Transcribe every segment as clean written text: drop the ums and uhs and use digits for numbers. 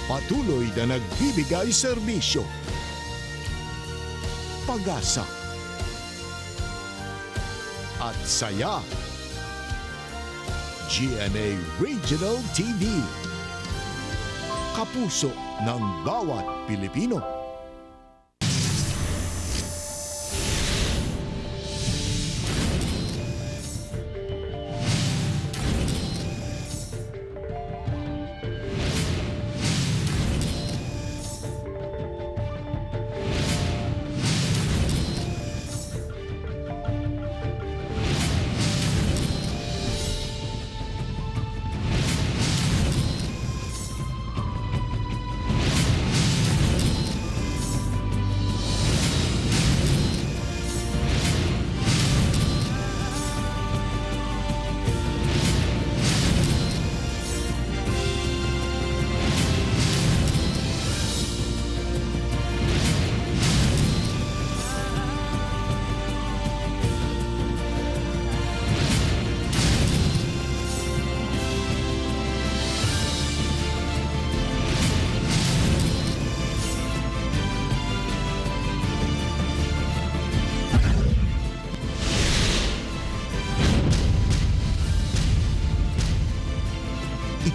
patuloy na nagbibigay serbisyo. Pag-asa at saya. GMA Regional TV. Kapuso ng bawat Pilipino.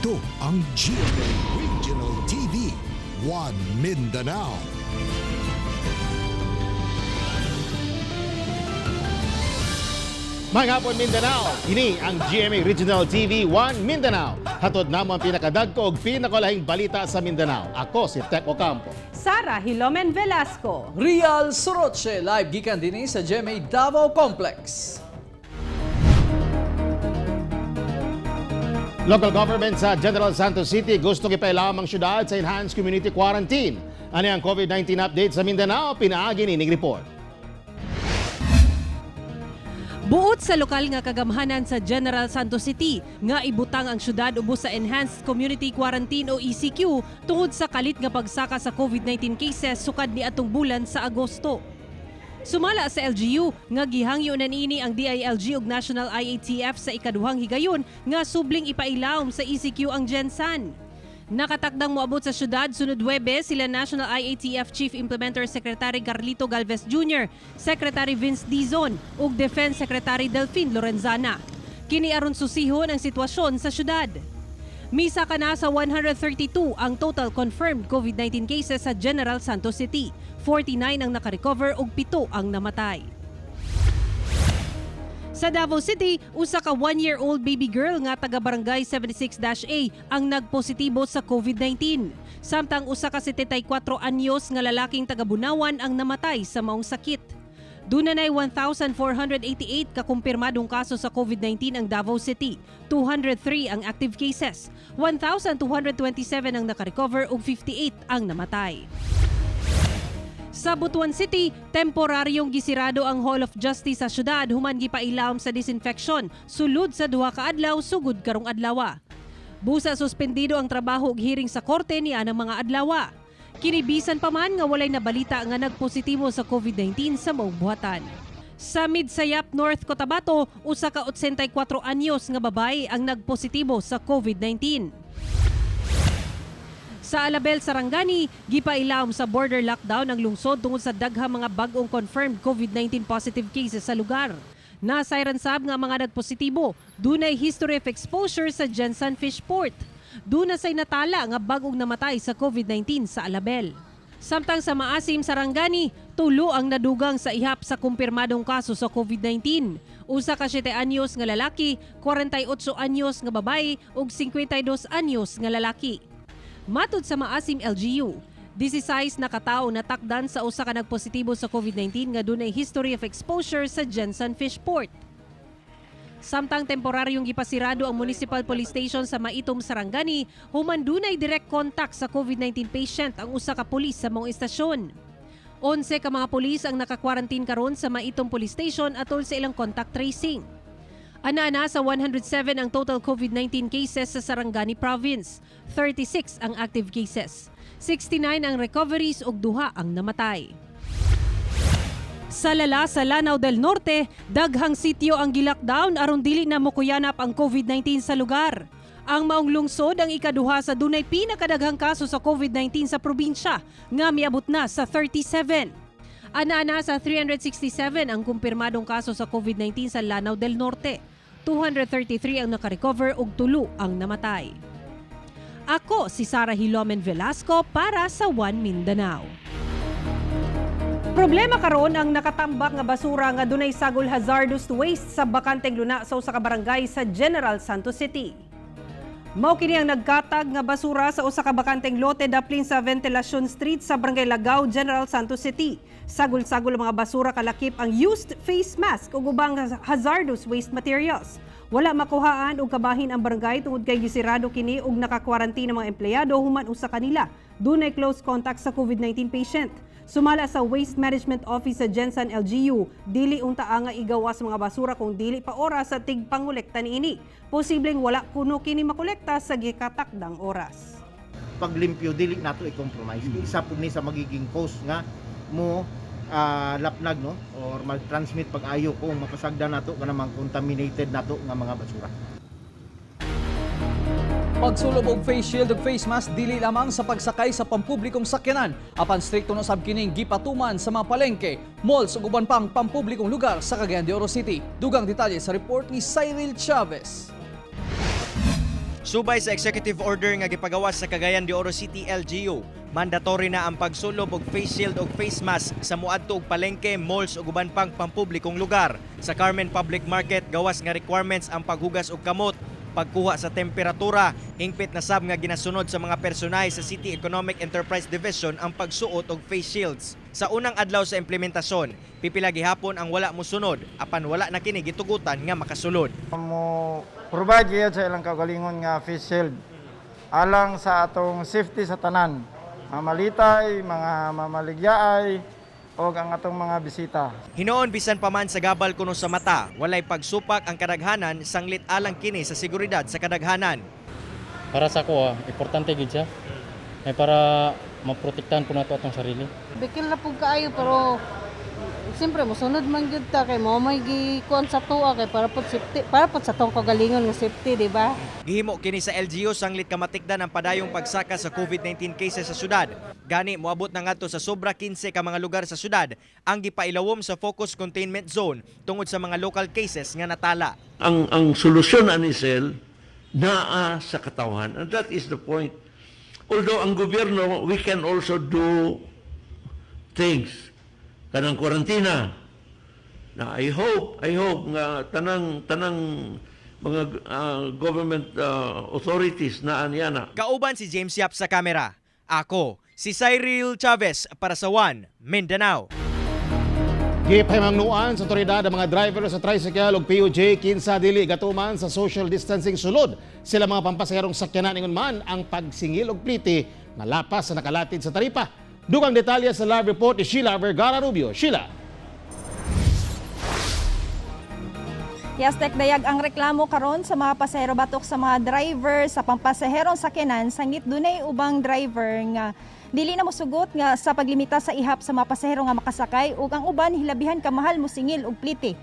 Ito ang GMA Regional TV, One Mindanao. Mga hapon Mindanao, ini ang GMA Regional TV 1 Mindanao. Hatod namo ang pinakadagko ug pinakalahing balita sa Mindanao. Ako si Tek Ocampo. Sara Hilomen Velasco. Real Soroche, live gikan din sa GMA Davao Complex. Local government sa General Santos City gusto ipailam ang syudad sa enhanced community quarantine. Ano ang COVID-19 update sa Mindanao? Pinaagi ni report. Buot sa lokal nga kagamhanan sa General Santos City nga ibutang ang syudad ubos sa Enhanced Community Quarantine o ECQ tungod sa kalit nga pagsaka sa COVID-19 cases sukad ni atong bulan sa Agosto. Sumala sa LGU nga gihangyo na niini ang DILG ug National IATF sa ikaduhang higayon nga subling ipailawom sa ECQ ang Gensan. Nakatakdang moabot sa syudad sunod Huwebes sila National IATF Chief Implementer Secretary Carlito Galvez Jr., Secretary Vince Dizon ug Defense Secretary Delphine Lorenzana. Kini aron susihon ang sitwasyon sa syudad. Misa ka na sa 132 ang total confirmed COVID-19 cases sa General Santos City. 49 ang nakarecover ug 7 ang namatay. Sa Davao City, usa ka 1-year-old baby girl nga taga Barangay 76-A ang nagpositibo sa COVID-19. Samtang usa ka 74 anyos nga lalaking taga Bunawan ang namatay sa maong sakit. Dunay 1,488 kakumpirmadong kaso sa COVID-19 ang Davao City. 203 ang active cases. 1,227 ang nakarecover ug 58 ang namatay. Sa Butuan City, temporaryong gisirado ang Hall of Justice sa syudad human gipailawom sa disinfection sulod sa duha ka adlaw sugod karong adlaw. Busa suspendido ang trabaho ug hearing sa korte niya ng mga adlaw. Kinibisan pa man nga walay nabalita nga nagpositibo sa COVID-19 sa maong buhatan. Sa Midsayap, North Cotabato, usa ka 84 anyos nga babae ang nagpositibo sa COVID-19. Sa Alabel, Sarangani, gipailawom sa border lockdown ang lungsod tungod sa daghang mga bag-ong confirmed COVID-19 positive cases sa lugar. Nasayran sab nga mga nagpositibo, dunay history of exposure sa Gensan Fish Port. Duna say natala nga bag-ong namatay sa COVID-19 sa Alabel. Samtang sa Maasim, Sarangani, 3 ang nadugang sa ihap sa kumpirmadong kaso sa COVID-19. Usa ka 7 anyos nga lalaki, 48 anyos nga babae ug 52 anyos nga lalaki. Matud sa Maasim LGU, 16 na katao natakdan sa usa ka nagpositibo sa COVID-19 nga dunay history of exposure sa Gensan Fish Port. Samtang temporaryong gipasirado ang Municipal Police Station sa Maitom, Sarangani, human dunay direct contact sa COVID-19 patient ang usa ka pulis sa maong istasyon. 11 ka mga pulis ang naka-quarantine karon sa Maitom Police Station atol sa ilang contact tracing. Ana-ana sa 107 ang total COVID-19 cases sa Sarangani Province. 36 ang active cases. 69 ang recoveries ug 2 ang namatay. Sa Lanao del Norte, daghang sitio ang gilockdown aron dili na mokuyanap ang COVID-19 sa lugar. Ang maong lungsod ang ikaduha sa dunay pinakadaghang kaso sa COVID-19 sa probinsya nga miabot na sa 37. Ana sa 367 ang kumpirmadong kaso sa COVID-19 sa Lanao del Norte. 233 ang nakarecover ug 3 ang namatay. Ako si Sarah Hilomen Velasco para sa One Mindanao. Problema karon ang nakatambak nga basura nga dunay sagol hazardous waste sa bakanteng luna sa usa ka barangay sa General Santos City. Mao kini ang nagkatag nga basura sa usa ka bakanteng lote daplin sa Ventilation Street sa Barangay Lagaw, General Santos City. Sagol-sagol ang mga basura kalakip ang used face mask ug ubang hazardous waste materials. Wala makuhaan og kabahin ang barangay tungod kay gisirado kini ug naka-quarantine ang mga empleyado human usa kanila dunay close contact sa COVID-19 patient. Sumala sa Waste Management Office sa Gensan LGU, dili unta nga igawas mga basura kung dili pa oras sa tigpangolekta niini. Posibleng wala kuno kini makolekta sa gikatakdang oras. Paglimpyo dili nato i-compromise. Isa pud ni sa magiging cause nga mo lapnag no or mag-transmit pag-ayo kung mapasagda nato kanang contaminated nato nga mga basura. Pagsulob og face shield ug face mask dili lamang sa pagsakay sa pampublikong sakyanan, apan strikto na sab kining gipatuman sa mga palengke, malls ug uban pang pampublikong lugar sa Cagayan de Oro City. Dugang detalye sa report ni Cyril Chavez. Subay sa executive order nga gipagawas sa Cagayan de Oro City LGU, mandatory na ang pagsulob og face shield ug face mask sa moadto og palengke, malls ug uban pang pampublikong lugar. Sa Carmen Public Market gawas nga requirements ang paghugas og kamot, pagkuha sa temperatura, hingpit na sab nga ginasunod sa mga personay sa City Economic Enterprise Division ang pagsuot og face shields. Sa unang adlaw sa implementasyon, pipila gihapon ang wala mosunod, apan wala na kini gitugutan nga makasulod. Mo provide gyud sa ilang kaugalingon nga face shield alang sa atong safety sa tanan, mga malitay, mga mamaligyaay o ang atong mga bisita. Hinoon bisan pa man sa gabal kuno sa mata, walay pagsupak ang kadaghanan sanglit alang kini sa seguridad sa kadaghanan. Para sa ako, importante gid siya. Para maprotektahan po nato atong sarili. Bikil na po kaayo pero siyempre mosunod man gyud ta kay mo may gikuan sa tuwa kay para pod safety, para pod sa tong kagalingon nga safety, di ba? Gihimo kini sa LGU sanglit kamatikdan ang padayong pagsaka sa COVID-19 cases sa syudad. Gani moabot na ngadto sa sobra 15 ka mga lugar sa syudad ang gipailawom sa focus containment zone tungod sa mga local cases nga natala. Ang solusyon ani Sel naa sa katawan, and that is the point. Although ang gobyerno, we can also do things kanang kwarantina na I hope nga tanang mga government authorities na anyana. Kauban si James Yap sa kamera. Ako si Cyril Chavez para sa One Mindanao. Gipahimangnuan sa otoridad ang mga driver sa tricycle ug PUJ kinsa dili gatuman sa social distancing sulod. Sila mga pampasaherong sakyanan ingon man ang pagsingil og pliti nga lapas sa nakalatid sa taripa. Dugang detalye sa live report ni Sheila Vergara Rubio. Sheila. Yastek dayag ang reklamo karon sa mga pasahero batok sa mga driver sa pampasaherong sakyanan sangit dunay ubang driver nga dili na mosugot nga sa paglimita sa ihap sa mga pasahero nga makasakay ug ang uban hilabihan ka mahal mosingil og pliti.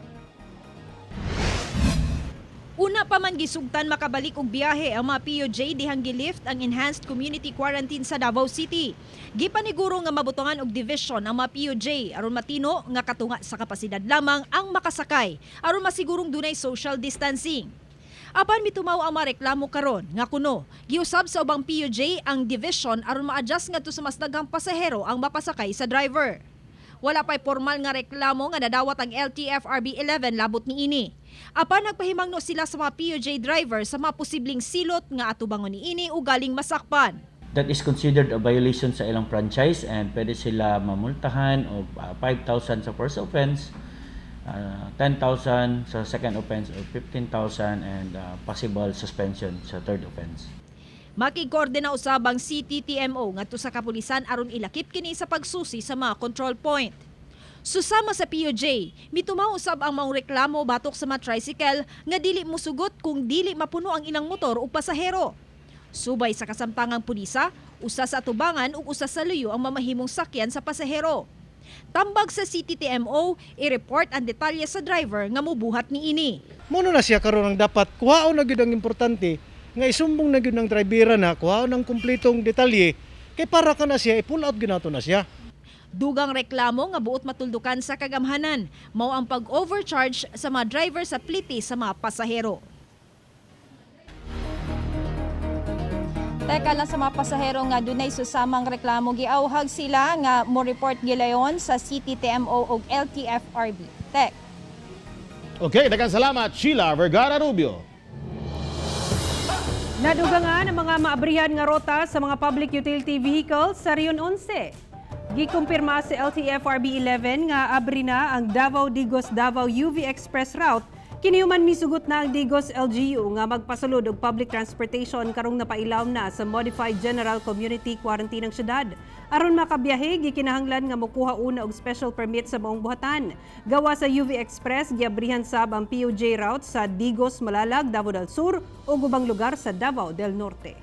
Una pa man gisugtan makabalik og biyahe ang mga PUJ dihang gilift ang enhanced community quarantine sa Davao City. Gipaniguro nga mabutongan og division ang mga PUJ aron matino nga katunga sa kapasidad lamang ang makasakay aron masigurong dunay social distancing. Apan mitumaw ang mareklamo karon nga kuno giusab sa ubang PUJ ang division aron ma-adjust ngadto sa mas daghang pasahero ang mapasakay sa driver. Wala pa'y formal nga reklamo nga nadawat ang LTFRB 11 labot niini. Apan nagpahimangno sila sa mga PUJ driver sa mga posibleng silot nga atubangon niini ug galing masakpan. That is considered a violation sa ilang franchise and pwede sila mamultahan o 5,000 sa first offense, 10,000 sa second offense or 15,000 and possible suspension sa third offense. Makigkoordina usab ang CTTMO ngadto sa kapulisan aron ilakip kini sa pagsusi sa mga control point. Susama sa PUJ, mitumaw usab ang maong reklamo batok sa mga tricycle nga dili mosugot kung dili mapuno ang ilang motor o pasahero. Subay sa kasamtangang pulisa, usa sa atubangan ug usa sa luyo ang mamahimong sakyan sa pasahero. Tambag sa CTTMO, i-report ang detalye sa driver nga mubuhat niini. Mono na siya karon ang dapat kuhaon na gyud ang importante nga isumbong na gyud ng drivera na kuha ng kumpletong detalye kay para ka na siya i-pull out ginato na siya. Dugang reklamo nga buot matuldukan sa kagamhanan, mao ang pag-overcharge sa mga driver sa pliti sa mga pasahero. Teka lang sa mga pasahero nga dunay susamang reklamo, giauhag sila nga mo report gilayon sa City TMO ug LTFRB. Tek. Okay, daghang salamat Sheila Vergara Rubio. Naduga nga ng mga maabrihan nga rota sa mga public utility vehicles sa Rion 11. Gikumpirma sa LTFRB 11 nga abri na ang Davao-Digos-Davao UV Express route. Kinihuman misugot na ang Digos LGU nga magpasulod og public transportation karong napailaw na sa Modified General Community Quarantine ng syudad. Aron makabiyahe, gikinahanglan nga mokuha una og special permit sa maong buhatan. Gawa sa UV Express, giabrihan sab ang POJ route sa Digos, Malalag, Davao del Sur o ubang lugar sa Davao del Norte.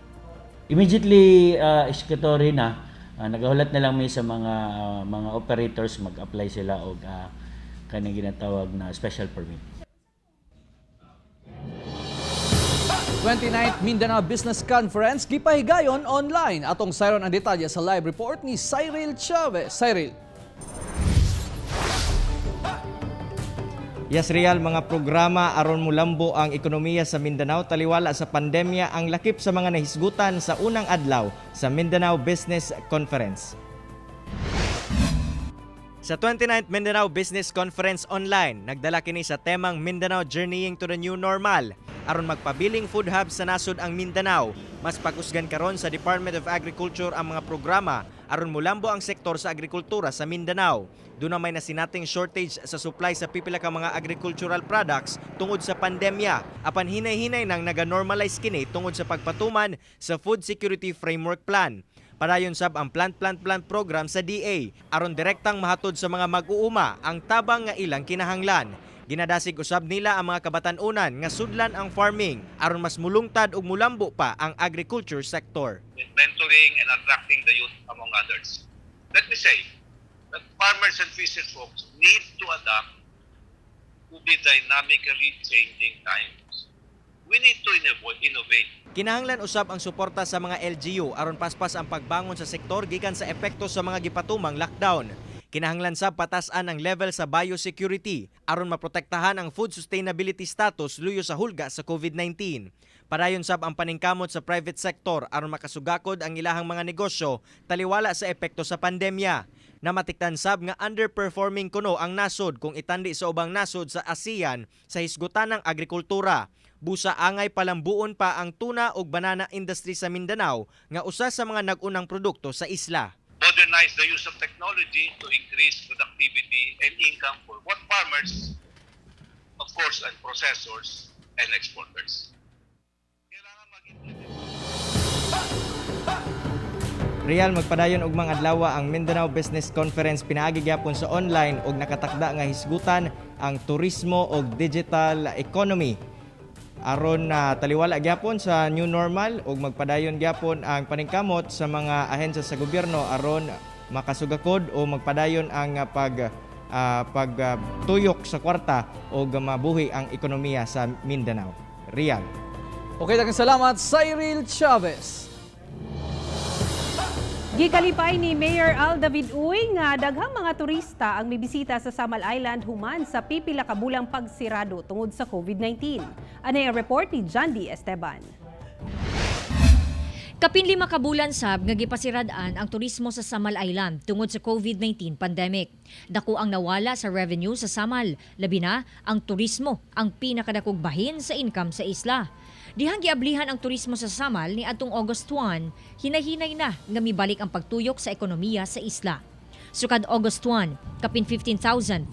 Immediately, eskritory na, nagahulat na lang may sa mga operators, mag-apply sila og kanang ginatawag na special permit. 29th Mindanao Business Conference gipahigayon online. Atong sayron ang detalye sa live report ni Cyril Chavez. Cyril. Yes, Real, mga programa aron mulambo ang ekonomiya sa Mindanao taliwala sa pandemya ang lakip sa mga nahisgutan sa unang adlaw sa Mindanao Business Conference. Sa 29th Mindanao Business Conference Online, nagdala kini sa temang Mindanao Journeying to the New Normal. Aron magpabiling food hub sa nasod ang Mindanao, mas pakusgan karon sa Department of Agriculture ang mga programa aron mulambo ang sektor sa agrikultura sa Mindanao. Doon na may nasinating shortage sa supply sa pipila ka mga agricultural products tungod sa pandemya. Apan hinay-hinay nang naga-normalize kini tungod sa pagpatuman sa Food Security Framework Plan. Padayon sab ang plant program sa DA aron direktang mahatod sa mga mag-uuma ang tabang nga ilang kinahanglan. Ginadasig usab nila ang mga kabatan-unan nga sudlan ang farming aron mas mulungtad ug mulambo pa ang agriculture sector. Mentoring and attracting the youth among others. Let me say that farmers and fisher folks need to adapt to the dynamically changing times. We need to innovate. Kinahanglan usab ang suporta sa mga LGU aron paspas ang pagbangon sa sektor gikan sa epekto sa mga gipatumang lockdown. Kinahanglan sab patasan ang level sa biosecurity aron maprotektahan ang food sustainability status luyo sa hulga sa COVID-19. Padayon sab ang paningkamot sa private sector aron makasugakod ang ilahang mga negosyo taliwala sa epekto sa pandemya. Namatiktan sab nga underperforming kuno ang nasod kung itandi sa ubang nasod sa ASEAN sa hisgutan ng agrikultura. Busa angay palambuon pa ang tuna ug banana industry sa Mindanao nga usa sa mga nag-unang produkto sa isla. Modernize the use of technology to increase productivity and income for both farmers, of course, and processors and exporters. Real, magpadayon og mga adlaw ang Mindanao Business Conference pinaagi gyapon sa online ug nakatakda nga hisgutan ang turismo ug digital economy. Aron na taliwala gyapon sa new normal ug magpadayon gyapon ang paningkamot sa mga ahensya sa gobyerno aron makasugakod o magpadayon ang pagtuyok sa kwarta o mabuhi ang ekonomiya sa Mindanao. Real. Okay, daghang salamat Cyril Chavez. Gikalipay ni Mayor Al David Uy nga daghang mga turista ang mibisita sa Samal Island human sa pipila ka bulang pagsirado tungod sa COVID-19. Anay ang report ni John D. Esteban. Kapin 5 ka bulan sab nga gipasiradaan ang turismo sa Samal Island tungod sa COVID-19 pandemic. Dako ang nawala sa revenue sa Samal, labi na ang turismo ang pinakadakog bahin sa income sa isla. Dihang giablihan ang turismo sa Samal ni adtong August 1, hinay-hinay na nga mibalik ang pagtuyok sa ekonomiya sa isla. Sukad August 1, kapin 15,400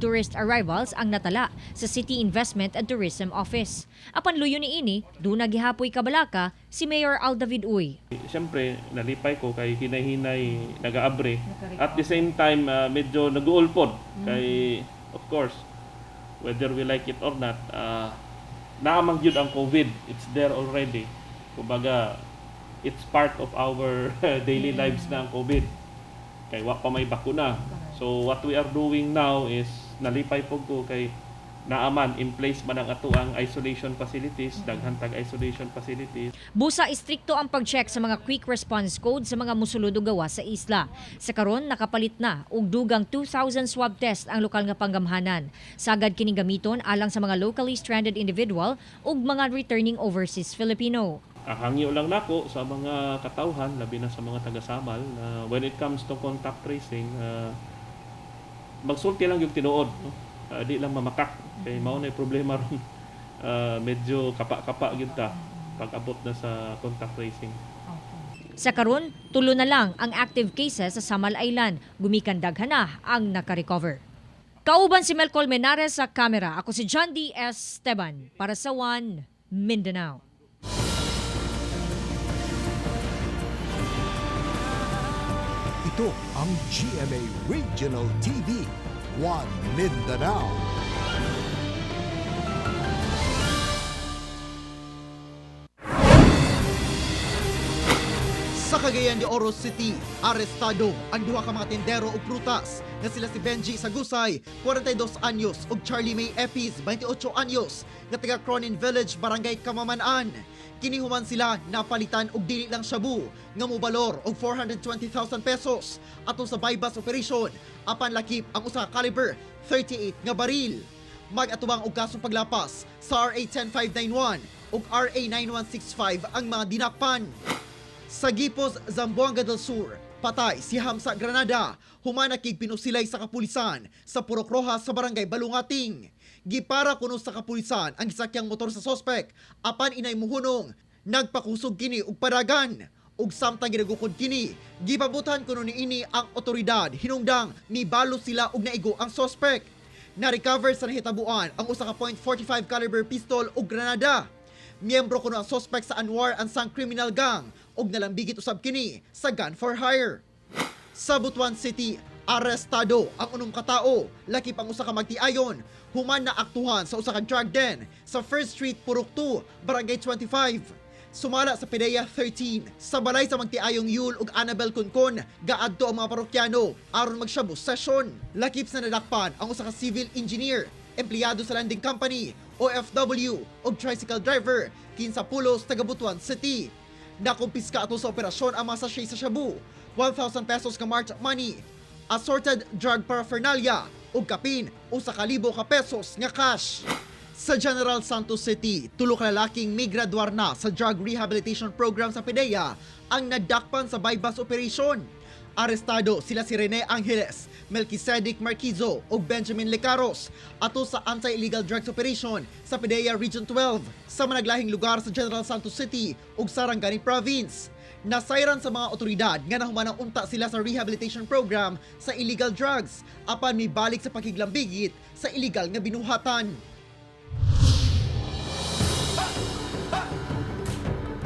tourist arrivals ang natala sa City Investment and Tourism Office. Apan luyo ni ini, doon nagihapoy kabalaka si Mayor Al David Uy. Siyempre, nalipay ko kay hinay-hinay nag-aabre. At the same time, medyo nag-uulpod. Kay, of course, whether we like it or not, naamang yun ang COVID. It's there already. Kumbaga, it's part of our daily lives na ang COVID. Kaya wa pa may bakuna. So what we are doing now is nalipay po ko kay naaman in place man ang atuang isolation facilities, daghantag isolation facilities. Busa istrikto ang pag-check sa mga quick response code sa mga musulod o gawa sa isla. Sa karon nakapalit na og dugang 2,000 swab test ang lokal nga panggamhanan. Sagad kining gamiton alang sa mga locally stranded individual ug mga returning overseas Filipino. Hangyo lang nako sa mga katawhan, labi na sa mga taga-Samal, na when it comes to contact tracing, magsulti lang yung tinuod, no? Di lang mamakak. Kaya mao na problema ron. Medyo kapa-kapa gyud ta pag abot na sa contact tracing. Sa karon, tulo na lang ang active cases sa Samal Island. Gumikan daghan na ang naka-recover. Kauban si Mel Colmenares sa kamera. Ako si John D. Esteban para sa One Mindanao. Ito ang GMA Regional TV, One Mindanao. Sa Cagayan de Oro City, arestado ang duha ka mga tindero ug prutas nga sila si Benji Sagusay, 42 anyos ug Charlie May Epis, 28 anyos, nga taga Cronin Village, Barangay Kamaman-an. Kinihuman sila napalitan og dili lang shabu nga mobalor og 420,000 pesos atong sa bypass operation apan lakip ang usa ka caliber 38 nga baril. Mag-atubang og kasong paglapas sa RA 10591 ug RA 9165 ang mga dinakpan. Sa Gipos, Zamboanga del Sur, patay si Hamza Granada, humanakig pinusilay sa kapulisan sa Purok Rojas sa Barangay Balungating. Gipara kuno sa kapulisan ang gisakyang motor sa sospek, apan inay muhunong, nagpakusog kini og paragan. Ug samtang ginagukod kini, gipabutan kuno niini ang otoridad, hinungdang mibalo sila og naigo ang sospek. Na-recover sa nahitabuan ang usa ka .45 caliber pistol ug granada. Miyembro kuno ang sospek sa Anwar Ansang Criminal Gang ug nalambigit usab kini sa gun for hire. Sa Butuan City, arestado ang unong katao, lakip ang usa ka magtiayon, human na aktuhan sa usa ka drug den sa First Street, Purok 2, Barangay 25. Sumala sa PDEA 13, sa balay sa magtiayong Yul ug Annabel Kunkon, gaadto ang mga parokyano aron magshabu session. Lakip sa nadakpan ang usa ka civil engineer, empleyado sa landing company, OFW ug tricycle driver, 15 pulos, taga Butuan City. Nakumpiska ato sa operasyon ang mga sachet sa shabu, 1,000 pesos ka marked money, assorted drug paraphernalia ug kapin usa ka libo ka pesos nga cash. Sa General Santos City, tulo ka lalaking may graduar na sa drug rehabilitation program sa PDEA ang nadakpan sa bypass operation. Arestado sila si Rene Angeles, Melquisedec Marquizo ug Benjamin Lecaros ato sa anti-illegal drugs operation sa PDEA Region 12 sa managlahing lugar sa General Santos City ug Sarangani Province. Nasayran sa mga otoridad nga nahumanang unta sila sa rehabilitation program sa illegal drugs apan mibalik sa pakiglambigit sa illegal nga binuhatan.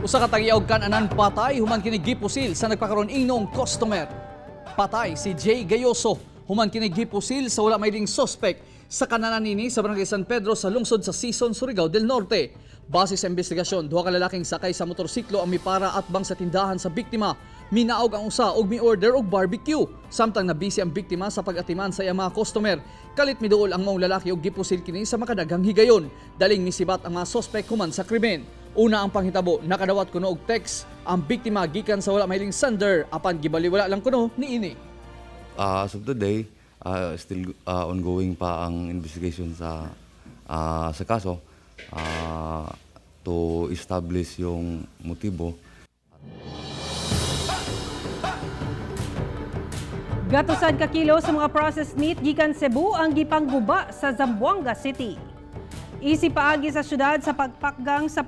Usa ka tagiyaw kan-anan patay human kini gipusil sa nagpakaron ingong customer. Patay si Jay Gayoso human kini gipusil sa wala mayding suspect sa kananan nini sa Barangay San Pedro sa lungsod sa Sison, Surigao del Norte. Base sa investigasyon, duha ka lalaking sakay sa motorsiklo ang mipara at bang sa tindahan sa biktima. Minaog ang usa og mi-order og barbecue. Samtang nabisi ang biktima sa pag-atiman sa iyang mga customer. Kalit miduol ang maong lalaki og gipusil kini sa makadaghang higayon. Daling misibat ang mga suspect human sa krimen. Una ang panghitabo, nakadawat kuno og text ang biktima gikan sa wala mahiling sender apan gibaliwala lang kuno niini. As of today, still ongoing pa ang investigation sa kaso to establish yung motibo. Gatusan ka kilo sa mga processed meat gikan Cebu ang gipangguba sa Zamboanga City. Isip paagi sa syudad sa pagpakgang sa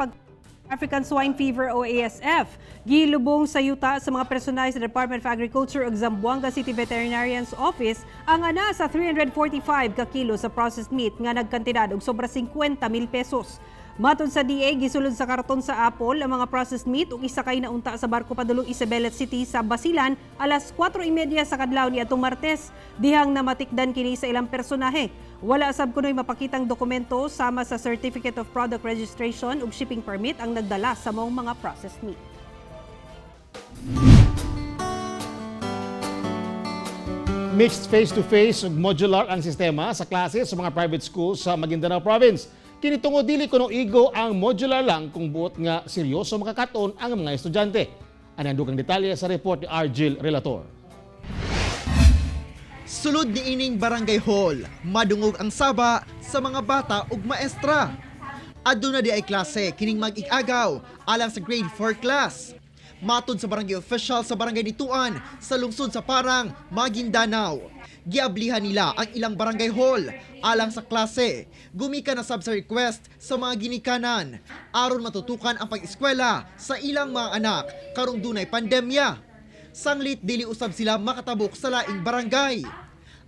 African Swine Fever o ASF. Gilubong sa yuta sa mga personal sa Department of Agriculture ug Zamboanga City Veterinarian's Office ang ana sa 345 ka kilo sa processed meat nga nagkantidad og sobra 50,000 pesos. Matod sa DA, gisulod sa karton sa Apple ang mga processed meat ug isakay na unta sa barko padulong Isabela City sa Basilan alas 4:30 sa kadlaw niadtong Martes. Dihang namatikdan kini sa ilang personahe. Wala sab kunoy mapakitang dokumento sama sa Certificate of Product Registration ug shipping permit ang nagdala sa maong mga processed meat. Mixed face-to-face ug modular ang sistema sa klase sa mga private schools sa Maguindanao Province. Kinitungo dili kuno igo ang modular lang kung buot nga seryoso makakaton ang mga estudyante. Ano ang dugang detalye sa report ni Argil Relator. Sulod ni ining barangay hall, madungog ang saba sa mga bata ug maestra. Aduna di ay klase kining mag-igagaw alang sa grade 4 class. Matod sa barangay official sa barangay Nituan sa lungsod sa Parang, Maguindanao. Giablihan nila ang ilang barangay hall alang sa klase. Gumika na sab sa request sa mga ginikanan aron matutukan ang pag-eskwela sa ilang mga anak karong dunay pandemya. Sanglit dili usab sila makatabok sa laing barangay.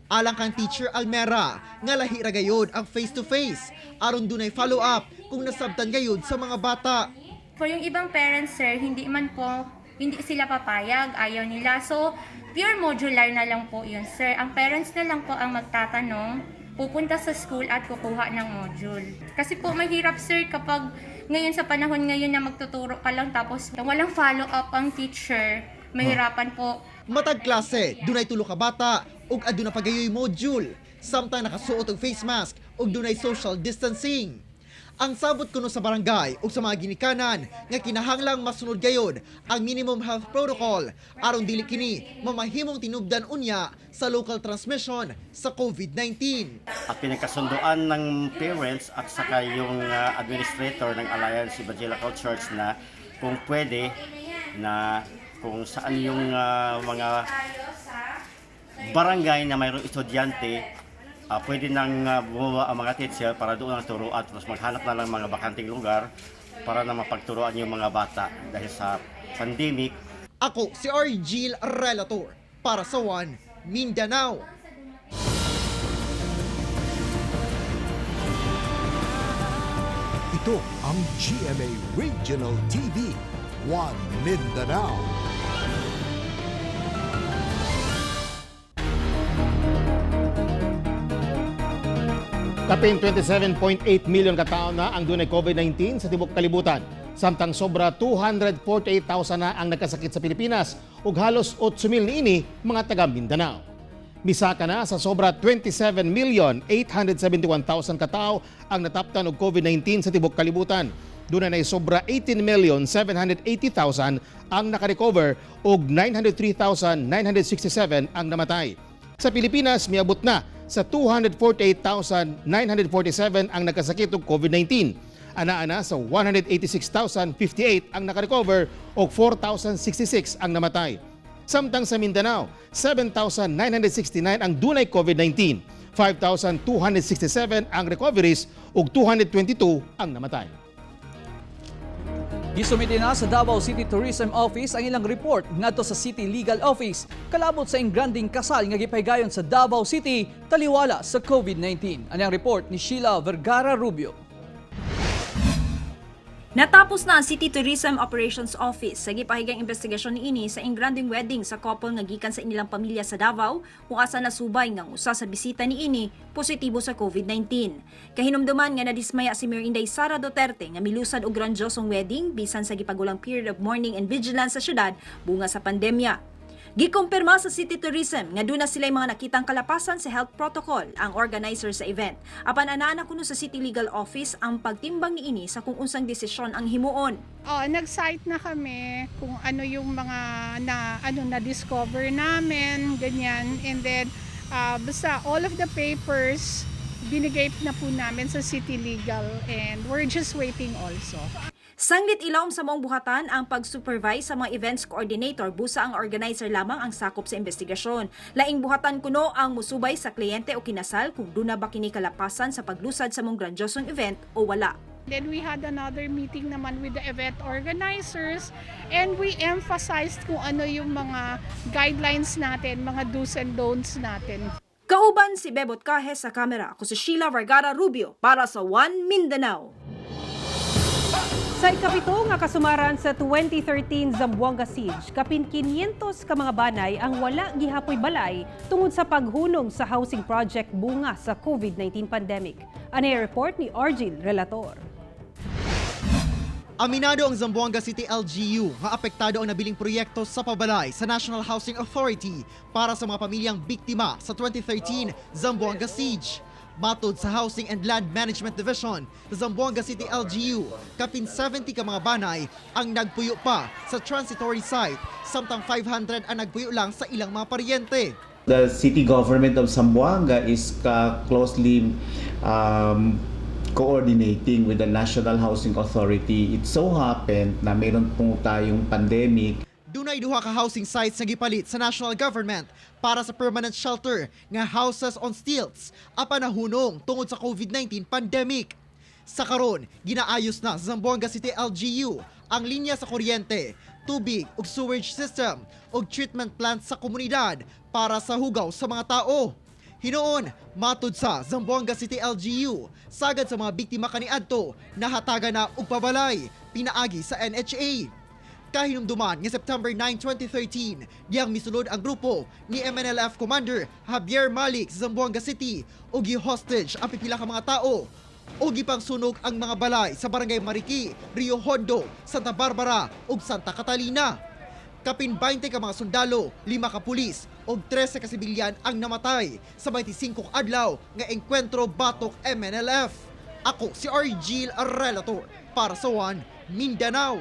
Alang kang Teacher Almera nga lahi ra gayud ang face-to-face aron dunay follow-up kung nasabtan gayud sa mga bata. For yung ibang parents, sir, hindi sila papayag, ayaw nila. So, pure modular na lang po yun, sir. Ang parents na lang po ang magtatanong, pupunta sa school at kukuha ng module. Kasi po mahirap, sir, kapag ngayon sa panahon ngayon na magtuturo ka lang tapos walang follow-up ang teacher, mahirapan po. Matag klase, dunay tulo ka bata ug aduna pagayoy module. Samtang nakasuot og face mask ug dunay social distancing. Ang sabot kuno sa barangay ug sa mga ginikanan nga kinahanglang masunod gayud ang minimum health protocol aron dili kini mamahimong tinubdan unya sa local transmission sa COVID-19. At pinagkasunduan ng parents at saka yung administrator ng Alliance Evangelical Church na kung pwede na kung saan yung mga barangay na mayroong estudyante pwede nang bumaba ang mga teacher para doon ang turuan tapos maghanap na lang mga bakanting lugar para na mapagturuan yung mga bata dahil sa pandemic. Ako si Argil Relator para sa One Mindanao. Ito ang GMA Regional TV, One Mindanao. Kapin 27.8 million katao na ang dunay COVID-19 sa tibok kalibutan. Samtang sobra 248,000 na ang nagkasakit sa Pilipinas ug halos 8,000 niini mga taga Mindanao. Misaka na sa sobra 27,871,000 katao ang nataptan og COVID-19 sa tibok kalibutan. Dunay nay sobra 18,780,000 ang nakarecover ug 903,967 ang namatay. Sa Pilipinas miabot na sa 248,947 ang nagkasakit og COVID-19. Ana-ana sa 186,058 ang nakarecover o 4,066 ang namatay. Samtang sa Mindanao, 7,969 ang dunay COVID-19, 5,267 ang recoveries ug 222 ang namatay. Gisumiti na sa Davao City Tourism Office ang ilang report ngadto sa City Legal Office kalabot sa ingranding kasal nga gipahigayon sa Davao City taliwala sa COVID-19. Ano ang report ni Sheila Vergara Rubio. Natapos na ang City Tourism Operations Office sa gipahigang investigasyon niini sa ingranding wedding sa couple nga gikan sa inilang pamilya sa Davao kung asa nasubay nga usa sa bisita niini positibo sa COVID-19. Kahinumduman nga nadismaya si Mayor Inday Sara Duterte nga milusad og grandiosong wedding bisan sa gipagulang period of mourning and vigilance sa syudad bunga sa pandemya. Gikumpirma sa City Tourism nga duna sila'y mga nakitang kalapasan sa health protocol ang organizer sa event. Apan anana kuno sa City Legal Office ang pagtimbang niini sa kung unsang desisyon ang himuon. Nag-site na kami kung ano yung mga na-discover namin, ganyan. And then basta all of the papers binigay na po namin sa City Legal and we're just waiting also. Sanglit ilawom sa maong buhatan ang pag-supervise sa mga events coordinator busa ang organizer lamang ang sakop sa investigasyon. Laing buhatan kuno ang musubay sa kliyente o kinasal kung duna ba kini kalapasan sa paglusad sa mong grandiosong event o wala. Then we had another meeting naman with the event organizers and we emphasized kung ano yung mga guidelines natin, mga do's and don'ts natin. Kauban si Bebot Cajes sa kamera. Ako si Sheila Vergara Rubio para sa One Mindanao. Sa ikapito nga kasumaran sa 2013 Zamboanga Siege, kapin 500 ka mga banay ang wala gihapoy balay tungod sa paghunong sa housing project bunga sa COVID-19 pandemic. Ano report ni Argil Relator. Aminado ang Zamboanga City LGU nga apektado ang nabiling proyekto sa pabalay sa National Housing Authority para sa mga pamilyang biktima sa 2013 Zamboanga Siege. Matod sa Housing and Land Management Division sa Zamboanga City LGU, kapin 70 ka mga banay ang nagpuyo pa sa transitory site, samtang 500 ang nagpuyo lang sa ilang mga paryente. The city government of Zamboanga is closely coordinating with the National Housing Authority. It so happened na meron po tayong pandemic. Dunay duha ka housing sites nga gipalit sa national government para sa permanent shelter nga houses on stilts apan nahunong tungod sa COVID-19 pandemic. Sa karon, ginaayos na sa Zamboanga City LGU ang linya sa kuryente, tubig ug sewage system ug treatment plant sa komunidad para sa hugaw sa mga tao. Hinoon, matud sa Zamboanga City LGU, sagad sa mga biktima kaniadto nahatagan na og pabalay pinaagi sa NHA. Kahinumduman nga September 9, 2013, diyang misulod ang grupo ni MNLF Commander Javier Malik sa Zamboanga City ug gi-hostage ang pipila ka mga tao ug gipangsunog ang mga balay sa Barangay Mariki, Rio Hondo, Santa Barbara ug Santa Catalina. Kapin 20 ka mga sundalo, 5 ka pulis ug 13 ka sibilyan ang namatay sa 25 adlaw nga engkwentro batok MNLF. Ako si Argil Relator para sa One Mindanao.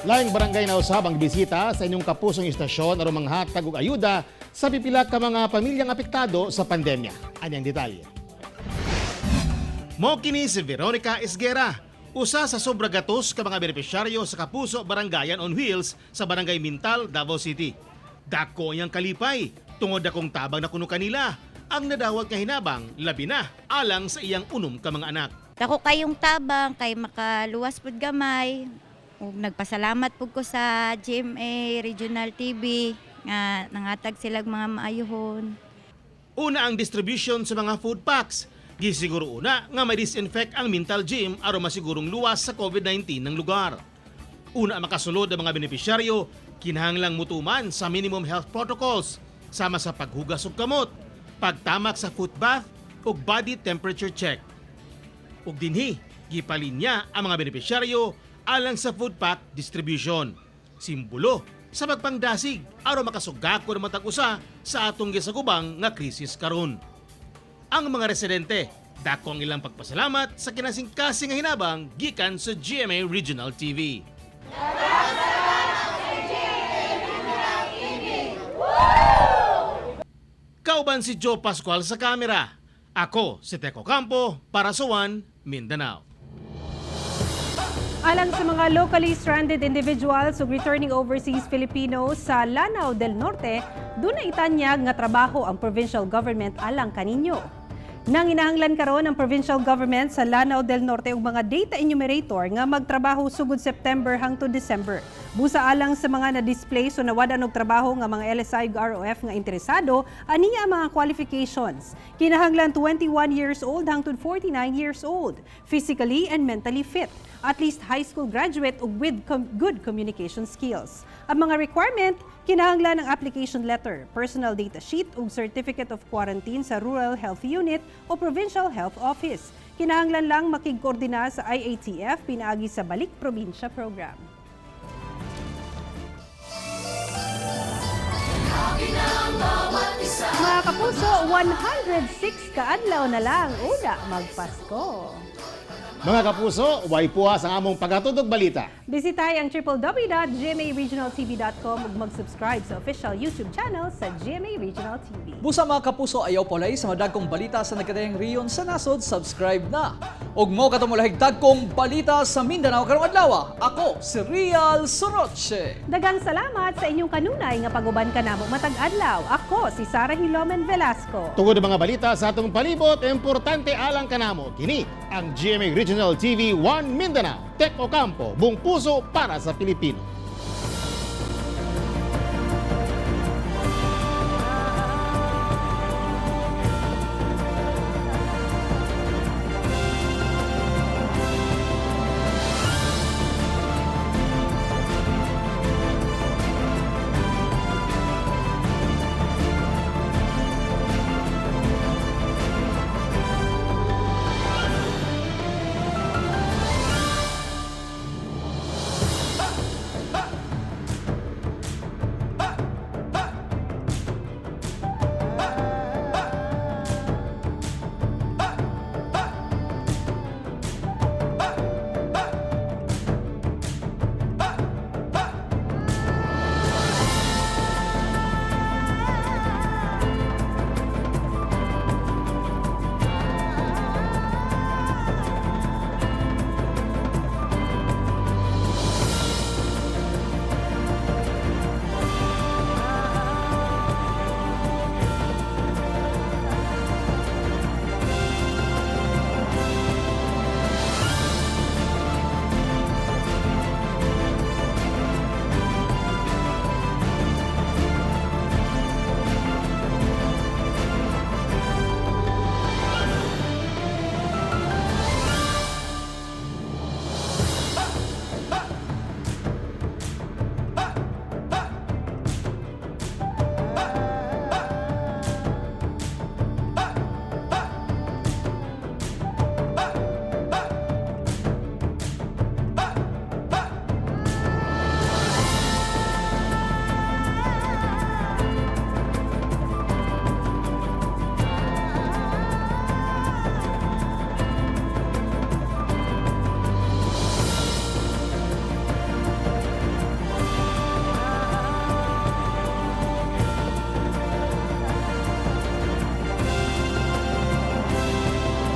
Laing barangay na usab ang bisita sa inyong kapusong istasyon aron manghatag og ayuda sa pipila ka mga pamilyang apektado sa pandemya. Anyang detalye. Mo kini si Veronica Esguera, usa sa sobra gatos ka mga benepisyaryo sa Kapuso Barangayan on Wheels sa Barangay Mintal, Davao City. Dako yang kalipay, tungod akong tabang na kuno kanila ang nadawat nga hinabang labi na alang sa iyang unom ka mga anak. Dako kayong tabang kay makaluwas pud gamay. Ug nagpasalamat pud ko sa GMA Regional TV nga nangatag silang mga maayuhon. Una ang distribution sa mga food packs. Gisiguro una nga may disinfect ang Mintal Gym aron masigurong luwas sa COVID-19 ng lugar. Una makasulod ang mga benepisyaryo, kinahanglang mutuman sa minimum health protocols sama sa paghugas og kamot, pagtamak sa foot bath ug body temperature check. Ug dinhi gipalinya ang mga benepisyaryo alang sa food pack distribution. Simbolo sa pagpangdasig aron makasugako ng matag usa sa atong gisagubang nga krisis karon. Ang mga residente, dako ang ilang pagpasalamat sa kinasingkasing nga hinabang gikan sa GMA Regional TV. Kauban si Joe Pascual sa kamera. Ako si Teco Campo para sa One Mindanao. Alang sa mga locally stranded individuals ug returning overseas Filipinos sa Lanao del Norte, dunay itanyag nga trabaho ang provincial government alang kaninyo. Nanginahanglan karon ang provincial government sa Lanao del Norte ug mga data enumerator nga magtrabaho sugod September hangtod December. Busa alang sa mga na-displace o nawadan og trabaho nga mga LSI ug ROF nga interesado, aniya ang mga qualifications. Kinahanglan 21 years old hangtod 49 years old, physically and mentally fit, at least high school graduate ug with good communication skills. Ang mga requirement, kinahanglan ng application letter, personal data sheet ug certificate of quarantine sa Rural Health Unit o Provincial Health Office. Kinahanglan lang makigkoordina sa IATF pinaagi sa Balik Probinsya Program. Mga kapuso, 106 kaadlaw na lang una magpasko. Mga kapuso, way puwas ang among pagatudog balita. Bisitahin ang www.gmaregionaltv.com ug mag-subscribe sa official YouTube channel sa GMA Regional TV. Busa mga kapuso, ayaw polay sa madagkong balita sa nagkadayang riyon sa nasod, subscribe na. Ug mo katumulahig dagkong balita sa Mindanao karong adlaw. Ako si Rial Soroche. Daghang salamat sa inyong kanunay nga paguban kanamo matag adlaw. Ako si Sara Hilomen Velasco. Tungod ang mga balita sa atong palibot, importante alang kanamo. Kini ang GMA Regional TV 1 Mindanao. Teco Campo, buong puso para sa Pilipino.